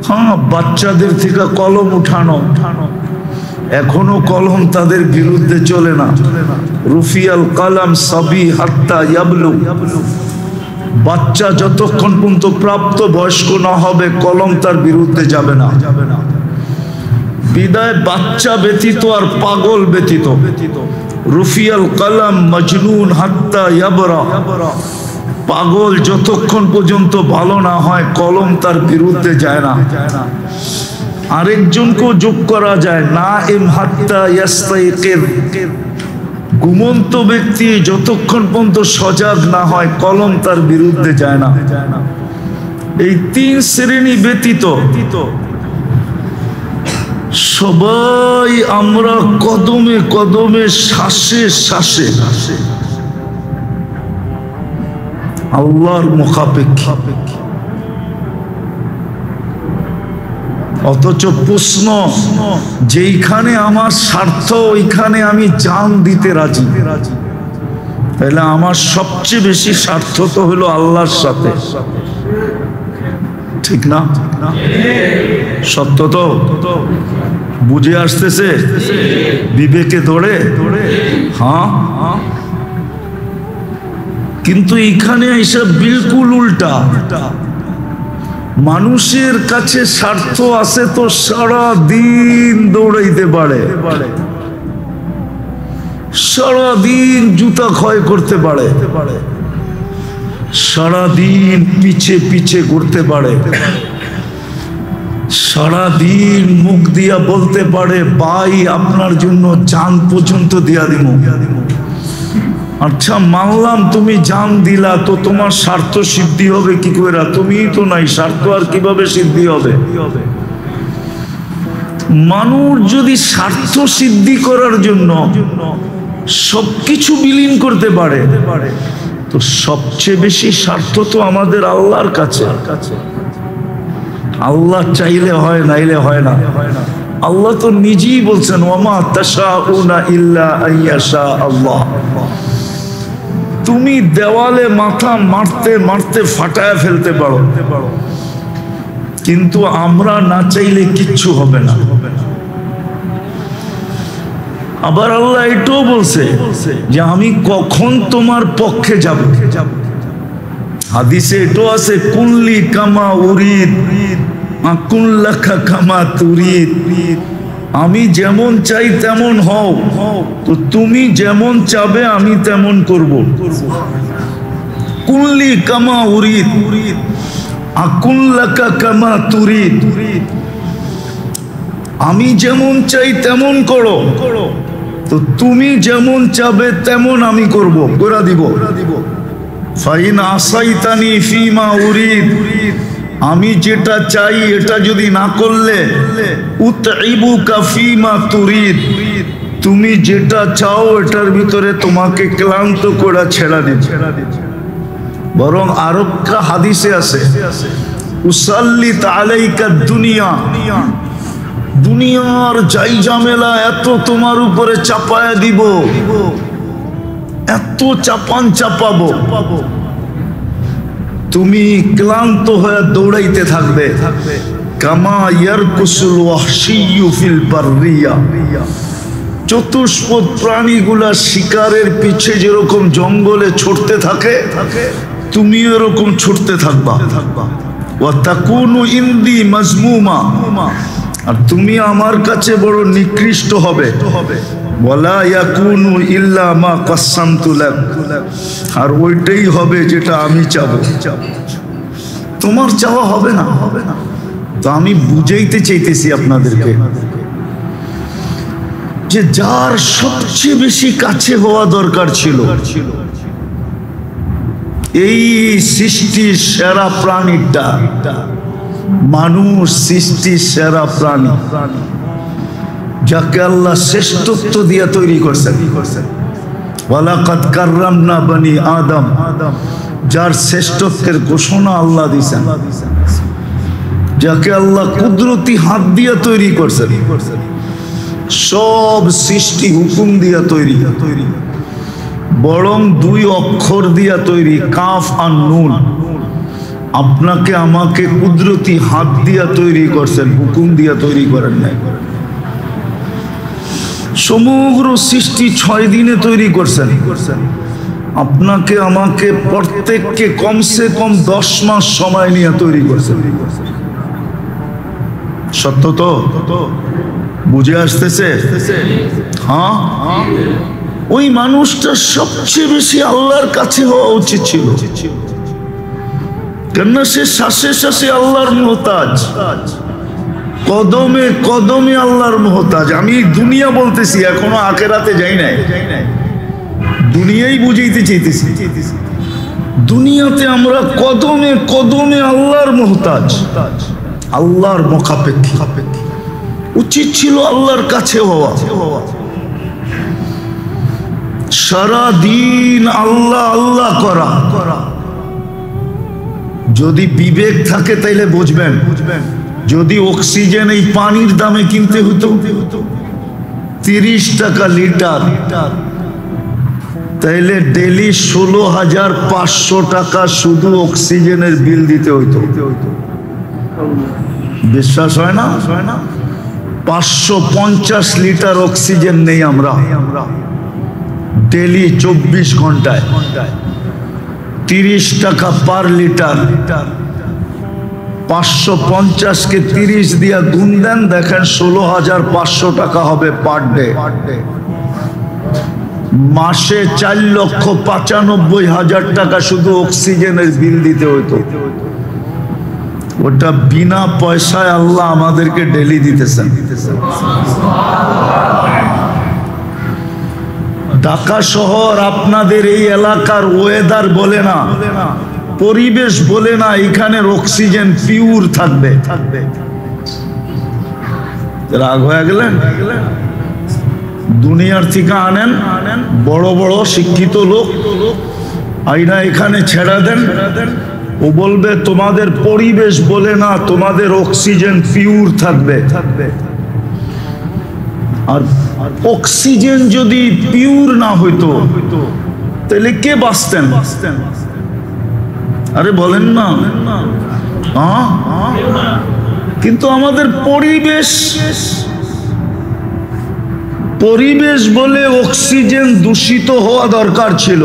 হ্যাঁ, বাচ্চাদের থেকে কলম উঠানো, এখনো কলম তাদের বিরুদ্ধে চলে না। রুফিয়াল কালাম সাবি হাত্তা ইয়াবলু, বাচ্চা যতক্ষণ পর্যন্ত প্রাপ্ত বয়স্ক না হবে কলম তার বিরুদ্ধে যাবে না। বিদায় বাচ্চা ব্যতীত আর পাগল ব্যতীত। রুফিয়াল কালাম মজনুন হাত্তা ইয়াবরা, পাগল যতক্ষণ পর্যন্ত ভালো না হয় কলম তার বিরুদ্ধে যায় না। আরেকজনকেও যোগ করা যায়, নাইম হাত্তা ইয়াস্তাইকির, ঘুমন্ত ব্যক্তি যতক্ষণ পর্যন্ত সজাগ না হয় কলম তার বিরুদ্ধে যায় না। এই তিন শ্রেণী ব্যতীত সবাই আমরা কদমে কদমে, শ্বাসে শ্বাসে আল্লাহর মুখাপেক্ষী। অথচ প্রশ্ন, যেইখানে আমার স্বার্থ ওইখানে আমি জান দিতে রাজি, তাহলে আমার সবচেয়ে বেশি স্বার্থ তো হলো আল্লাহর সাথে, ঠিক না? সত্য তো বুঝে আসতেছে বিবেকে ধরে? হ্যাঁ, কিন্তু এখানে এসব বিলকুল উল্টা। মানুষের কাছে স্বার্থ আছে তো সারা দিন দৌড়াইতে পারে, সারা দিন জুতা ক্ষয় করতে পারে, সারা দিন পিছে পিছে ঘুরতে পারে, সারা দিন মুখ দিয়া বলতে পারে ভাই আপনার জন্য জান পর্যন্ত দিয়া দিব। আচ্ছা মানলাম তুমি জান দিলা, তো তোমার স্বার্থ সিদ্ধি হবে কি করে? তুমিই তো নাই, স্বার্থ আর কিভাবে সিদ্ধি হবে? মানুষ যদি স্বার্থ সিদ্ধি করার জন্য সবকিছু বিলীন করতে পারে, তো সবচেয়ে বেশি স্বার্থ তো আমাদের আল্লাহর কাছে। আল্লাহ চাইলে হয়, নাইলে হয় না। আল্লাহ তো নিজেই বলছেন ওয়ামা তাশাউনা ইল্লা আইয়াশা আল্লাহ। তুমি দেওয়ালে মাথা মারতে মারতে ফাটায় ফেলতে পারো, কিন্তু আমরা না চাইলে কিচ্ছু হবে না। আবার আল্লাহ এটাও বলছে যে আমি কখন তোমার পক্ষে যাব। হাদিসে এটাও আছে কুল্লি কামা উরিদ আকুল্লাকা কামা তুরিদ, আমি যেমন চাই তেমন হও, তো তুমি যেমন চাবে আমি তেমন করব। কুল্লি কামা উরিদ আকুল্লাকা কামা তুরিদ, আমি যেমন চাই তেমন করো, তো তুমি যেমন চাবে তেমন আমি করব, করে দিব। ফাইন আসাইতানি ফিমা উরিদ, আমি যেটা চাই এটা যদি না করলে, উতইবুকা ফিমা তুরিদ, তুমি যেটা চাও এটার ভিতরে তোমাকে ক্লান্ত করে ছেড়া দিব। বরং আরেকটা হাদিসে আছে উসাল্লিত আলাইকা দুনিয়া, দুনিয়ার যাই ঝামেলা এত তোমার উপরে চাপায়া দিব, এত চাপান চাপাবো, তুমি ক্লান্ত হয়ে দৌড়াইতে থাকবে। কামা ইয়ারকুসুল ওয়াহশিয়্যু ফিল বাররিয়া, চতুষ্পদ প্রাণীগুলা শিকারের পিছে যেরকম জঙ্গলে ছুটতে থাকে, তুমি এরকম ছুটতে থাকবা। ওয়া তাকুনু ইনদি মাজমুমা, আর তুমি আমার কাছে বড় নিকৃষ্ট হবে। ওয়ালা ইয়াকুনু ইল্লা মা কাসসামতু লাক, আর ওইটাই হবে যেটা আমি চাবো, তোমার চাওয়া হবে না। তো আমি বুঝাইতে চাইতেছি আপনাদেরকে যে যার সবচেয়ে বেশি কাছে হওয়া দরকার ছিল, এই সৃষ্টির সেরা প্রাণীটা, মানুষ সৃষ্টির সেরা প্রাণী, যাকে আল্লাহ শ্রেষ্ঠত্ব দিয়ে তৈরি করছেন। ওয়ালাকাদ কাররামনা বনি আদম, যার শ্রেষ্ঠত্বের ঘোষণা আল্লাহ দিয়েছেন, যাকে আল্লাহ কুদরতি হাত দিয়ে তৈরি করছেন। সব সৃষ্টি হুকুম দিয়া তৈরি, বরং দুই অক্ষর দিয়া তৈরি, কাফ আর নুন। আপনাকে আমাকে কুদরতি হাত দিয়া তৈরি করছেন, হুকুম দিয়া তৈরি করেন নাই। সমগ্র সৃষ্টি 6 দিনে তৈরি করছেন। আপনাকে আমাকে প্রত্যেককে কমসে কম 10 মাস সময় নিয়ে তৈরি করছেন। সত্য তো? বুঝে আসতেছে? হ্যাঁ, ওই মানুষটা সবচেয়ে বেশি আল্লাহর কাছে হওয়া উচিত ছিল, কেননা সে শ্বাসে শ্বাসে আল্লাহর মুহতাজ, কদমে কদমে আল্লাহর মুহতাজ। আমি দুনিয়া বলতেছি, এখনো আখিরাতে যাই নাই, দুনিয়াই বুঝাইতে চাইতেছি। দুনিয়াতে আমরা কদমে কদমে আল্লাহর মুহতাজ, আল্লাহর মুখাপেক্ষী। উচিত ছিল আল্লাহর কাছে হওয়া। সারা দিন আল্লাহ আল্লাহ করা। যদি বিবেক থাকে তাইলে বুঝবেন, যদি অক্সিজেন এই পানির দামে কিনতে হতো 30 টাকা লিটার, তাইলে ডেলি 16,500 টাকা শুধু অক্সিজেনের বিল দিতে হইতো। বিশ্বাস হয় না? 550 লিটার অক্সিজেন নেই আমরা ডেলি 24 ঘন্টায়। 30 টাকা পার লিটার। 550-কে 30 দিয়া গুণ দেন, দেখেন 16,500 টাকা হবে পার ডে। মাসে 4,95,000 টাকা শুধু অক্সিজেনের বিল দিতে হইতো। ওটা বিনা পয়সায় আল্লাহ আমাদেরকে ডেলি দিতেছেন। ঢাকা শহর আপনাদের এই এলাকার ওয়েদার বলে না, পরিবেশ বলে না এখানের অক্সিজেন পিওর থাকবে। রাগ হয়ে গেলেন? দুনিয়ার থেকে আনেন বড় বড় শিক্ষিত লোক, আইনা এখানে ছেড়া দেন, ও বলবে তোমাদের পরিবেশ বলে না, তোমাদের অক্সিজেন পিওর থাকবে। আর অক্সিজেন যদি পিওর না হইতো তাহলে কে বাঁচতেন? আরে বলেন না। কিন্তু আমাদের পরিবেশ বলে অক্সিজেন দূষিত হওয়া দরকার ছিল,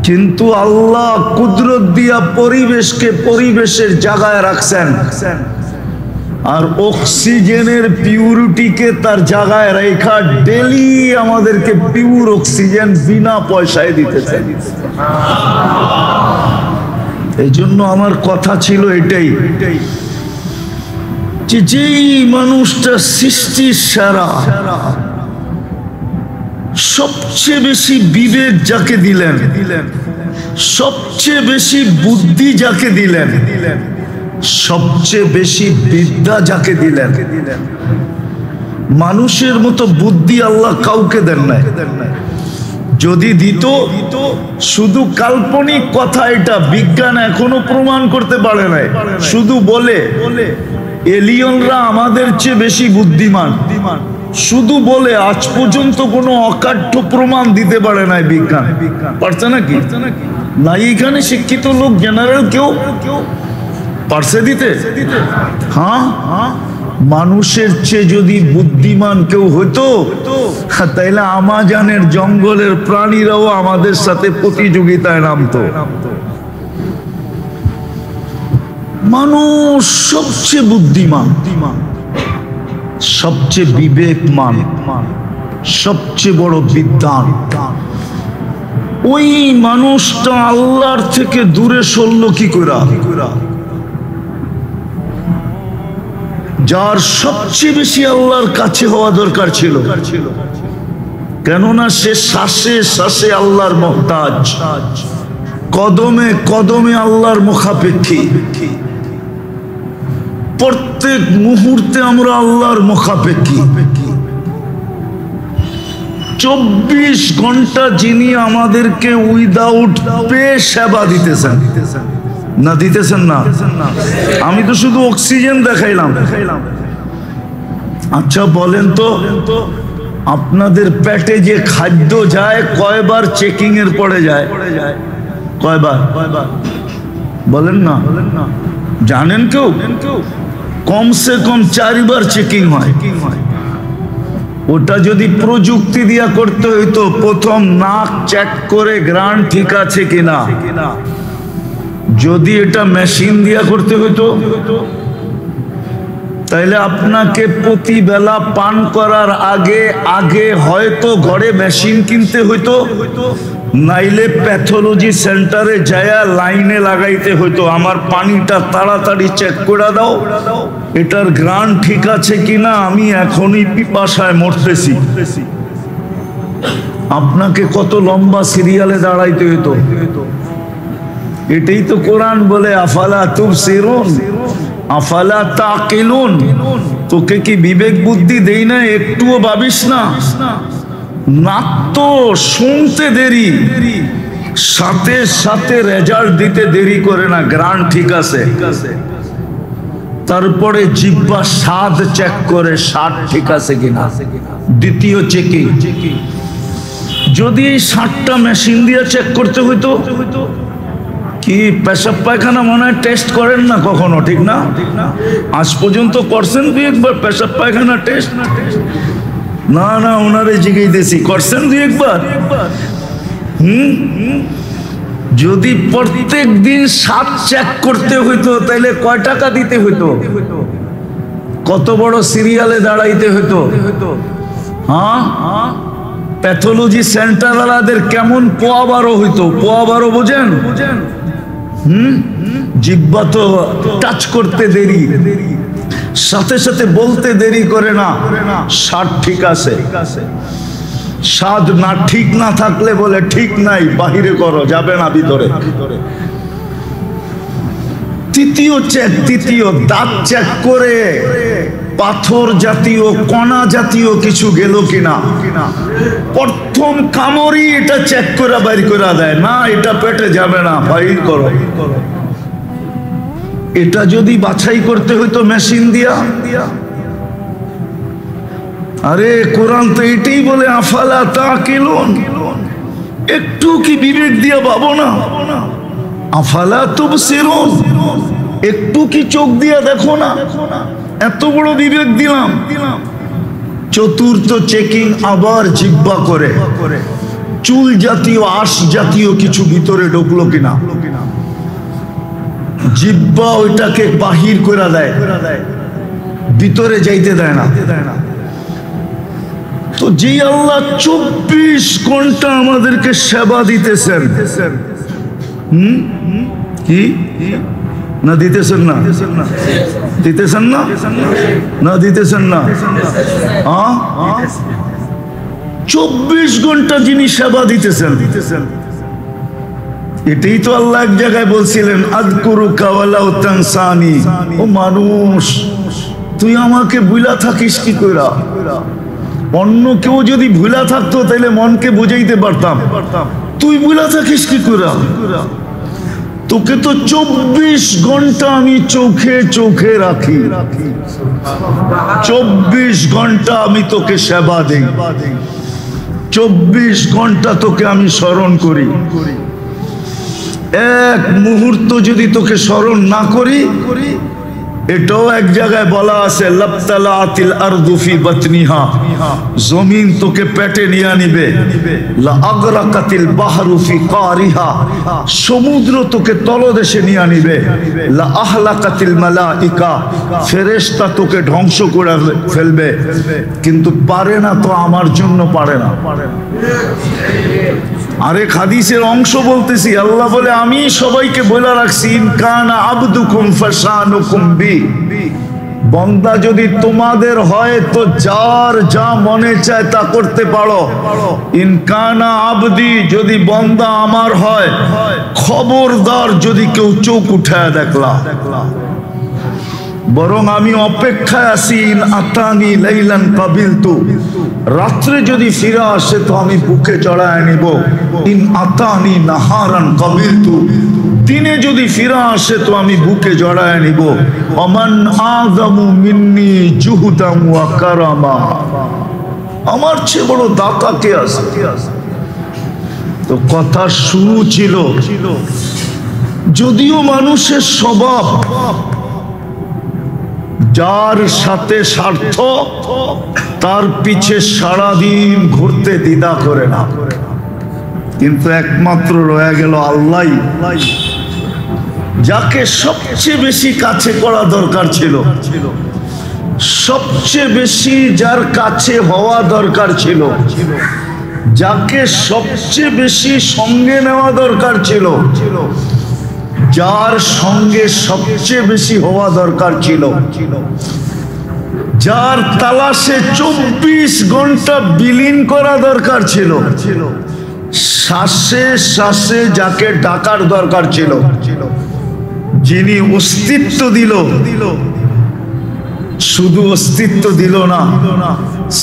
কিন্তু আল্লাহ কুদরত দিয়া পরিবেশকে পরিবেশের জায়গায় রাখছেন, আর অক্সিজেনের পিউরিটিকে তার জায়গায় রেখা ডেলি আমাদেরকে পিওর অক্সিজেন বিনা পয়সায় দিতেছেন। এই জন্য আমার কথা ছিল এটাই, যে যেই মানুষটা সৃষ্টির সেরা, সবচেয়ে বেশি বিবেক যাকে দিলেন, সবচেয়ে বেশি বুদ্ধি যাকে দিলেন, সবচেয়ে বেশি বিদ্যা যাকে দিলেন, মানুষের মতো বুদ্ধি আল্লাহ কাউকে দেন নাই। যদি দিত, শুধু কাল্পনিক কথা, এটা বিজ্ঞান এখনো প্রমাণ করতে পারে নাই, শুধু বলে এলিয়নরা আমাদের চেয়ে বেশি বুদ্ধিমান, শুধু বলে। আজ পর্যন্ত কোনো অকাঠ্য প্রমাণ দিতে পারে নাই বিজ্ঞান। পারছে নাকি? নাই এখানে শিক্ষিত লোক জেনারেল কেউ পারছে দিতে? হ্যাঁ, মানুষের চেয়ে যদি বুদ্ধিমান কেউ হতো তাইলে আমাজনের জঙ্গলের প্রাণীরাও আমাদের সাথে প্রতিযোগিতায় নামতো। মানুষ সবচেয়ে বুদ্ধিমান, সবচেয়ে বিবেকমান, সবচেয়ে বড় বিদ্বান। ওই মানুষটা আল্লাহর থেকে দূরে সরল কি করে? যার সবচেয়ে বেশি আল্লাহর কাছে হওয়া দরকার ছিল, কেননা সে শ্বাসে শ্বাসে আল্লাহর মুহতাজ, কদমে কদমে আল্লাহর মুখাপেক্ষী। প্রত্যেক মুহূর্তে আমরা আল্লাহর মুখাপেক্ষী। 24 ঘন্টা যিনি আমাদেরকে উইদাউট পে সেবা দিতেছেন, না দিতেছেন না? আমি তো শুধু অক্সিজেন দেখাইলাম। আচ্ছা বলেন তো, আপনাদের পেটে যে খাদ্য যায় কয়বার চেকিং এর পরে যায়? কয়বার? বলেন না, জানেন কেউ? কমসে কম 4 বার চেকিং হয়। ওটা যদি প্রযুক্তি দিয়া করতে হইতো, প্রথম নাক চেক করে গ্রান ঠিক আছে কিনা। যদি এটা মেশিন দিয়া করতে হইতো, তাইলে আপনাকে প্রতি বেলা পান করার আগে আগে হয়তো ঘরে মেশিন কিনতে হইতো, নাইলে প্যাথোলজি সেন্টারে যায়া লাইনে লাগাইতে হইতো। আমার পানিটা তাড়াতাড়ি চেক করে দাও, এটার গ্রান ঠিক আছে কিনা, আমি এখনই পিপাসায় মরতেছি। আপনাকে কত লম্বা সিরিয়ালে দাঁড়াইতে হইতো। এটাই তো কোরআন বলে আফালা তুবসিরুন আফালা তাকিলুন। তোকে কি বিবেক বুদ্ধি দেই না? একটুও ভাবিস না? নাক তো শুনতে দেরি, সাথে সাথে রেজাল্ট দিতে দেরি করে না, গ্রান ঠিক আছে। তারপরে জিহ্বা স্বাদ চেক করে, স্বাদ ঠিক আছে কিনা, দ্বিতীয় চেকিং। যদি এই 60টা মেশিন দিয়ে চেক করতে হইতো, কি পেশাব পায়খানা মনে হয় টেস্ট করেন না কখনো, ঠিক না? আজ পর্যন্ত করছেন দুই একবার পেশাব পায়খানা টেস্ট? না না, ওনারে জিজ্ঞেস করছেন দুই একবার? যদি প্রত্যেক দিন 7 চেক করতে হইতো, তাহলে কয় টাকা দিতে হইতো? কত বড় সিরিয়ালে দাঁড়াইতে হইতো? হ্যাঁ, প্যাথোলজি সেন্টার ওয়ালাদের কেমন পোয়া বারো হইতো। পোয়া বারো বোঝেন? জিহ্বা তো টাচ করতে দেরি, সাথে সাথে বলতে দেরি করে না, স্বাদ ঠিক আছে। স্বাদ না ঠিক না থাকলে বলে ঠিক নাই, বাহিরে করো, যাবে না ভিতরে। তৃতীয় দাঁত চেক করে পাথর জাতীয় কণা জাতীয় কিছু গেল কিনা। প্রথম কামড়ই এটা চেক করে বাইর করে দেয়, না এটা পেটে যাবে না, বাইর করো। এটা যদি বাছাই করতে হইতো মেশিন দিয়া, আরে কোরআন তো এটাই বলে আফালা তাকিলুন। একটু কি বিবেক দিয়া ভাবো না? আফালা তুবসিরুন, একটু কি চোখ দিয়া দেখো না? এত বড় বিবেক দিলাম। চতুর্থ চেকিং আবার জিহ্বা করে, চুল জাতীয় আঁশ জাতীয় কিছু ভিতরে ঢুকলো কিনা। জিহ্বা ওইটাকে বাহির করে দেয়, ভিতরে যাইতে দেয় না। তো যে আল্লাহ 24 ঘন্টা আমাদেরকে সেবা দিতেছেন, কি না দিতেছেন না? দিতেছেন না? না দিতেছেন না? 24 ঘন্টা যিনি সেবা দিতেছেন, এটাই তো আল্লাহ এক জায়গায় বলছিলেন, আযকুরুকা ওয়ালাউ তানসানি। ও মানুষ, তুই আমাকে ভুলা থাকিস কি কইরা? অন্য কেউ যদি ভুলা থাকতো তাহলে মনকে বুঝাইতে পারতাম, তুই ভুলা থাকিস কি কইরা? তোকে তো 24 ঘন্টা আমি চোখে চোখে রাখি, 24 ঘন্টা আমি তোকে সেবা দেই, 24 ঘন্টা তোকে আমি স্মরণ করি। এক মুহূর্ত যদি তোকে স্মরণ না করি, এটাও এক জায়গায় বলা আছে, লাবতালাতিল আরদু ফি বাতনিহা, জমিন তোকে পেটে নিয়ে নিবে। লা আগরাকাতিল বাহরু ফি কারিহা, সমুদ্র তোকে তলদেশে নিয়ে নিবে। লা আহলাকাতিল মালাইকা, ফেরেশতা তোকে ধ্বংস করে ফেলবে। কিন্তু পারে না তো, আমার জন্য পারে না। আরে হাদিসের অংশ বলতেছি, আল্লাহ বলে আমি সবাইকে বলে রাখছি, ইন কানা আবদুকুম ফাশানুকুম বি, বান্দা যদি তোমাদের হয় তো যার যা মনে চায় তা করতে পারো। ইন কানা আবদি, যদি বান্দা আমার হয়, খবরদার যদি কেউ চোখ উঠায় দেখলা। বরং আমি অপেক্ষায় আছি, ইন আতানি লাইলান কাবিলতু, রাত্রে যদি ফিরে আসে তো আমি বুকে চড়ায় নিব। ইন আতানি নাহারান কাবিলতু, দিনে যদি ফিরে আসে তো আমি বুকে জড়ায় নিব। আমান আযামু মিন্নি জুহুদাম ওয়া কারামা, আমার চেয়ে বড় দাতা কে আছে? তো কথা শুরু ছিল যদিও মানুষের স্বভাব যার সাথে স্বার্থ তার পিছে সারাদিন ঘুরতে দ্বিধা করে না, কিন্তু একমাত্র রয়ে গেল আল্লাহ, যাকে সবচেয়ে বেশি কাছে করা দরকার ছিল, সবচেয়ে বেশি যার কাছে হওয়া দরকার ছিল, যাকে সবচেয়ে বেশি সঙ্গে নেওয়া দরকার ছিল, যার সঙ্গে সবচেয়ে বেশি হওয়া দরকার ছিল, যার তালাশে 24 ঘন্টা বিলীন করা দরকার ছিল, শ্বাসে শ্বাসে যাকে ডাকার দরকার ছিল, যিনি অস্তিত্ব দিল, শুধু অস্তিত্ব দিল না,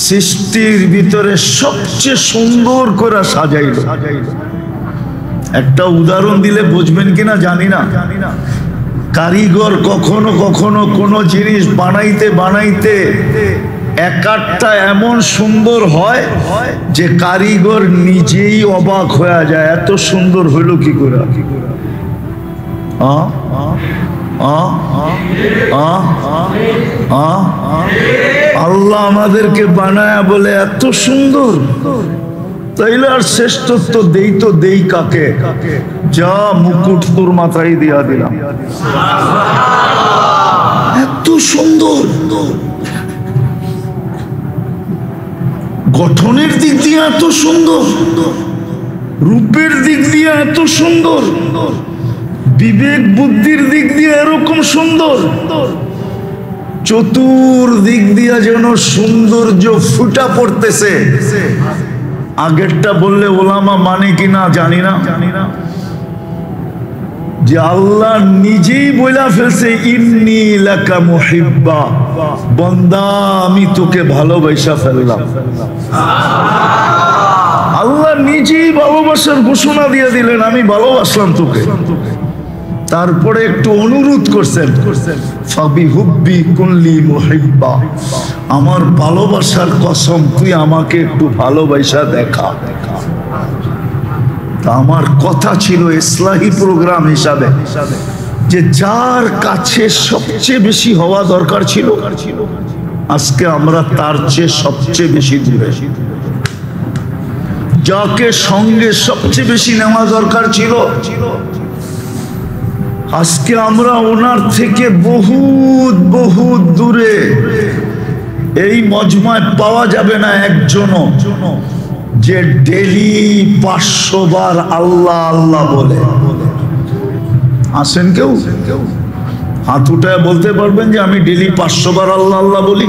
সৃষ্টির ভিতরে সবচেয়ে সুন্দর করে সাজাইল। একটা উদাহরণ দিলে বুঝবেন কিনা জানি না। কারিগর কখনো কখনো কোনো জিনিস বানাইতে বানাইতে একটা এমন সুন্দর হয় যে কারিগর নিজেই অবাক হয়ে যায়, এত সুন্দর হইল কি করে। আল্লাহ আমাদেরকে বানায়া বলে এত সুন্দর, তাইলে আর শ্রেষ্ঠত্ব দেই তো দেই কাকে? যা মুকুট তোর মাথায় দিয়া দিলাম, এত সুন্দর গঠনের দিক দিয়ে এত সুন্দর, রূপের দিক দিয়ে এত সুন্দর, বিবেক বুদ্ধির দিক দিয়ে এরকম সুন্দর, চতুর্দিক দিয়ে যেন সৌন্দর্য ফুটা পড়তেছে। আগেরটা বললে ওলামা মানে কিনা জানি না, যে আল্লাহ নিজেই বইলা ফেলছে ইন্নী লাকা মুহিব্বা, বান্দা আমি তোকে ভালোবাসা ফেললাম। আল্লাহ নিজেই ভালোবাসার ঘোষণা দিয়ে দিলেন, আমি ভালোবাসলাম তোকে। তারপরে একটু অনুরোধ করছেন, ফাবিহুব্বি কুল্লি মুহিব্বা, আমার ভালোবাসার কসম তুই আমাকে একটু ভালোবাসা দেখা। তা আমার কথা ছিল ইসলাহি প্রোগ্রাম হিসাবে যে যার কাছে সবচেয়ে বেশি হওয়া দরকার ছিল, আজকে আমরা তার চেয়ে সবচেয়ে বেশি দূরে। যাকে সঙ্গে সবচেয়ে বেশি নেওয়া দরকার ছিল, আজকে আমরা ওনার থেকে বহুত বহুত দূরে। এই মজমায় পাওয়া যাবে না একজনও যে ডেলি 500 বার আল্লাহ আল্লাহ বলে। আসেন কেউ? হাত উঠায় বলতে পারবেন যে আমি ডেলি 500 বার আল্লাহ আল্লাহ বলি?